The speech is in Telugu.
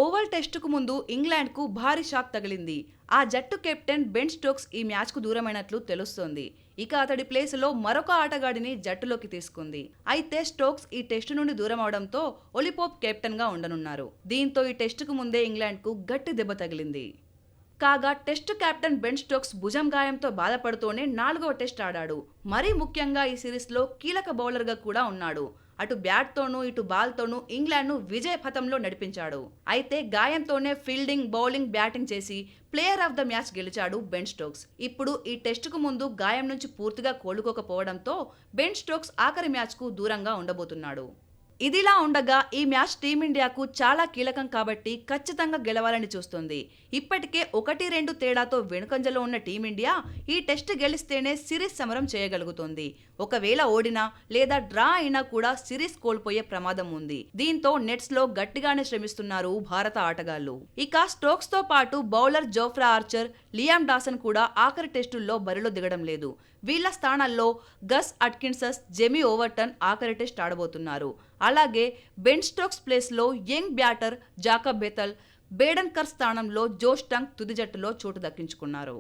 ఓవల్ టెస్టుకు ముందు ఇంగ్లాండ్కు భారీ షాక్ తగిలింది. ఆ జట్టు కెప్టెన్ బెన్ స్టోక్స్ ఈ మ్యాచ్కు దూరమైనట్లు తెలుస్తోంది. ఇక అతడి ప్లేసులో మరొక ఆటగాడిని జట్టులోకి తీసుకుంది. అయితే స్టోక్స్ ఈ టెస్టు నుండి దూరం అవడంతో ఒలీ పోప్ కెప్టెన్గా ఉండనున్నారు. దీంతో ఈ టెస్టుకు ముందే ఇంగ్లాండ్కు గట్టి దెబ్బ తగిలింది. కాగా టెస్టు కెప్టెన్ బెన్ స్టోక్స్ భుజం గాయంతో బాధపడుతూనే 4వ టెస్ట్ ఆడాడు. మరీ ముఖ్యంగా ఈ సిరీస్లో కీలక బౌలర్గా కూడా ఉన్నాడు. అటు బ్యాట్తోనూ ఇటు బాల్తోనూ ఇంగ్లాండ్ను విజయ పథంలో నడిపించాడు. అయితే గాయంతోనే ఫీల్డింగ్, బౌలింగ్, బ్యాటింగ్ చేసి ప్లేయర్ ఆఫ్ ద మ్యాచ్ గెలిచాడు బెన్ స్టోక్స్. ఇప్పుడు ఈ టెస్టుకు ముందు గాయం నుంచి పూర్తిగా కోలుకోకపోవడంతో బెన్ స్టోక్స్ ఆఖరి మ్యాచ్కు దూరంగా ఉండబోతున్నాడు. ఇదిలా ఉండగా ఈ మ్యాచ్ టీమిండియాకు చాలా కీలకం కాబట్టి ఖచ్చితంగా గెలవాలని చూస్తుంది. ఇప్పటికే 1-2 తేడాతో వెనుకంజలో ఉన్న టీమిండియా ఈ టెస్ట్ గెలిస్తేనే సిరీస్ సమరం చేయగలుగుతుంది. ఒకవేళ ఓడినా లేదా డ్రా అయినా కూడా సిరీస్ కోల్పోయే ప్రమాదం ఉంది. దీంతో నెట్స్ లో గట్టిగానే శ్రమిస్తున్నారు భారత ఆటగాళ్లు. ఇక స్టోక్స్ తో పాటు bowler Jofra Archer, Liam Dawson కూడా ఆఖరి టెస్టుల్లో బరిలో దిగడం లేదు. వీళ్ల స్థానాల్లో గస్ అట్కిన్సన్, జెమీ ఓవర్టన్ ఆఖరి టెస్ట్ ఆడబోతున్నారు. అలాగే బెన్ స్టోక్స్ ప్లేస్లో young batter Jacob Bethell, Baden కర్ స్థానంలో జోష్ టంగ్ తుది జట్టులో చోటు దక్కించుకున్నారు.